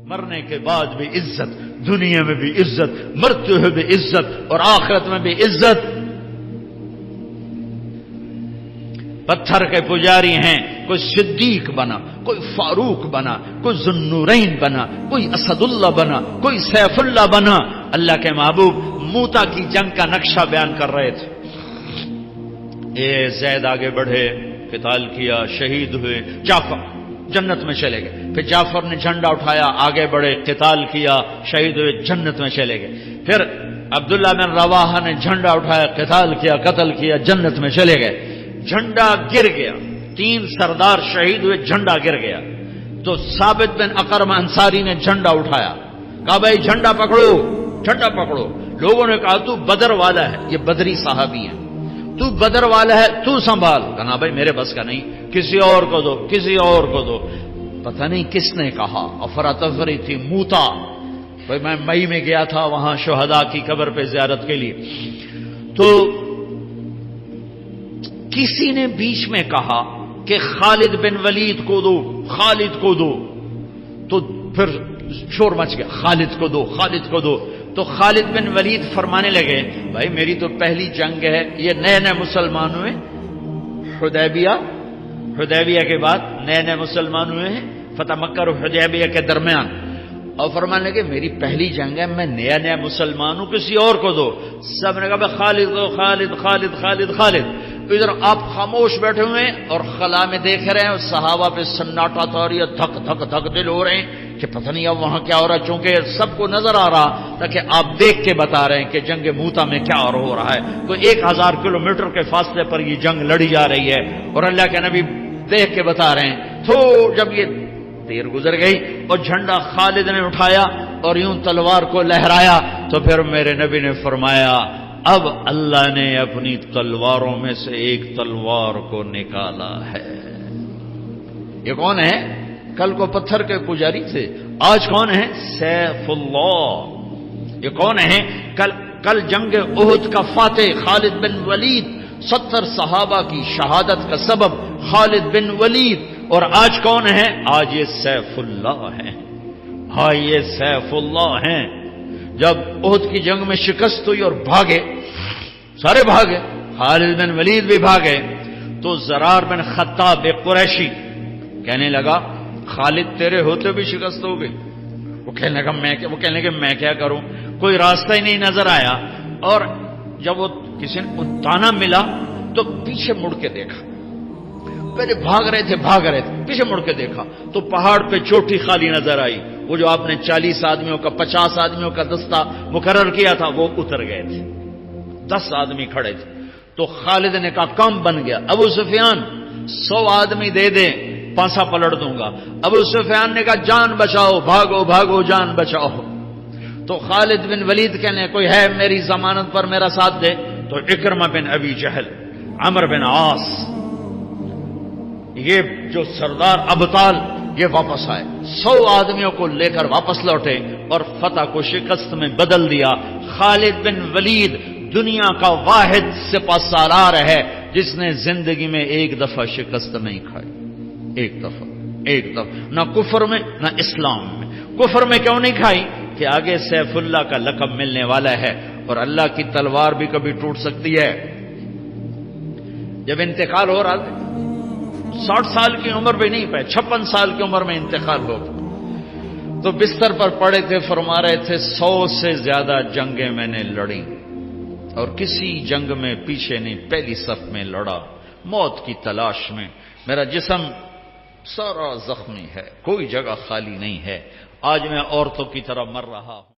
مرنے کے بعد بھی عزت، دنیا میں بھی عزت، مرتے ہوئے بھی عزت اور آخرت میں بھی عزت۔ پتھر کے پجاری ہیں، کوئی صدیق بنا، کوئی فاروق بنا، کوئی ذوالنورین بنا، کوئی اسد اللہ بنا، کوئی سیف اللہ بنا۔ اللہ کے محبوب موتا کی جنگ کا نقشہ بیان کر رہے تھے۔ زید آگے بڑھے، قتال کیا، شہید ہوئے، جعفر جنت میں چلے گئے۔ پھر جعفر نے جھنڈا اٹھایا، آگے بڑھے، قتال کیا، شہید ہوئے، جنت میں چلے گئے۔ پھر عبداللہ بن رواحہ نے جھنڈا اٹھایا، قتال کیا، قتل کیا، جنت میں چلے گئے۔ جھنڈا گر گیا، 3 سردار شہید ہوئے، جھنڈا گر گیا۔ تو ثابت بن اقرم انصاری نے جھنڈا اٹھایا، کہا بھائی جھنڈا پکڑو، جھنڈا پکڑو۔ لوگوں نے کہا تو بدر والا ہے، یہ بدری صحابی ہیں، تو بدر والا ہے، تو سنبھال۔ کہا بھائی میرے بس کا نہیں، کسی اور کو دو، کسی اور کو دو۔ پتہ نہیں کس نے کہا، افراتفری تھی، موتا۔ بھائی میں مئی میں گیا تھا وہاں شہداء کی قبر پہ زیارت کے لیے، تو کسی نے بیچ میں کہا کہ خالد بن ولید کو دو، خالد کو دو۔ تو پھر شور مچ گیا، خالد کو دو، خالد کو دو۔ تو خالد بن ولید فرمانے لگے بھائی میری تو پہلی جنگ ہے، یہ نئے نئے مسلمان ہوئے، حدیبیہ کے بعد نئے نئے مسلمان ہوئے ہیں، فتح مکہ اور حدیبیہ کے درمیان، اور فرمانے لگے میری پہلی جنگ ہے، میں نیا نیا مسلمان ہوں، کسی اور کو دو۔ سب نے کہا بھائی خالد دو، خالد خالد خالد خالد۔ ادھر آپ خاموش بیٹھے ہوئے ہیں اور خلا میں دیکھ رہے ہیں، صحابہ پہ سناٹا تھا اور یہ دھک دھک دھک دل ہو رہے ہیں کہ پتہ نہیں اب وہاں کیا ہو رہا ہے، چونکہ سب کو نظر آ رہا تاکہ آپ دیکھ کے بتا رہے ہیں کہ جنگ موتا میں کیا ہو رہا ہے۔ تو 1000 کلومیٹر کے فاصلے پر یہ جنگ لڑی جا رہی ہے اور اللہ کے نبی دیکھ کے بتا رہے ہیں۔ تو جب یہ دیر گزر گئی اور جھنڈا خالد نے اٹھایا اور یوں تلوار کو لہرایا، تو پھر میرے نبی نے فرمایا اب اللہ نے اپنی تلواروں میں سے ایک تلوار کو نکالا ہے۔ یہ کون ہے؟ کل کو پتھر کے پجاری تھے، آج کون ہے؟ سیف اللہ۔ یہ کون ہے؟ کل جنگ احد کا فاتح خالد بن ولید، 70 صحابہ کی شہادت کا سبب خالد بن ولید، اور آج کون ہے؟ آج یہ سیف اللہ ہے۔ ہاں یہ سیف اللہ ہیں۔ جب احد کی جنگ میں شکست ہوئی اور بھاگے، سارے بھاگے، خالد بن ولید بھی بھاگے، تو زرار بن خطاب قریشی کہنے لگا خالد تیرے ہوتے بھی شکست ہو گئی۔ وہ کہنے لگا میں کیا کروں، کوئی راستہ ہی نہیں نظر آیا۔ اور جب وہ کسی نے تانا ملا تو پیچھے مڑ کے دیکھا، پہلے بھاگ رہے تھے پیچھے مڑ کے دیکھا تو پہاڑ پہ چوٹی خالی نظر آئی، وہ جو آپ نے 40 آدمیوں کا 50 آدمیوں کا دستہ مقرر کیا تھا وہ اتر گئے تھے، 10 آدمی کھڑے تھے۔ تو خالد نے کہا کام بن گیا، ابو سفیان 100 آدمی دے دیں پانسا پلٹ دوں گا۔ ابو سفیان نے کہا جان بچاؤ، بھاگو بھاگو جان بچاؤ۔ تو خالد بن ولید کہنے کوئی ہے میری ضمانت پر میرا ساتھ دے؟ تو اکرمہ بن ابی جہل، عمرو بن عاص، یہ جو سردار ابطال یہ واپس آئے، 100 آدمیوں کو لے کر واپس لوٹے اور فتح کو شکست میں بدل دیا۔ خالد بن ولید دنیا کا واحد سپہ سالار ہے جس نے زندگی میں ایک دفعہ شکست نہیں کھائی، ایک دفعہ نہ کفر میں نہ اسلام میں۔ کفر میں کیوں نہیں کھائی؟ کہ آگے سیف اللہ کا لقب ملنے والا ہے اور اللہ کی تلوار بھی کبھی ٹوٹ سکتی ہے۔ جب انتقال ہو رہا تھا 60 سال کی عمر بھی نہیں پائے، 56 سال کی عمر میں انتقال ہو گیا، تو بستر پر پڑے تھے، فرما رہے تھے 100 سے زیادہ جنگیں میں نے لڑی اور کسی جنگ میں پیچھے نہیں، پہلی صف میں لڑا، موت کی تلاش میں، میرا جسم سارا زخمی ہے، کوئی جگہ خالی نہیں ہے، آج میں عورتوں کی طرح مر رہا ہوں۔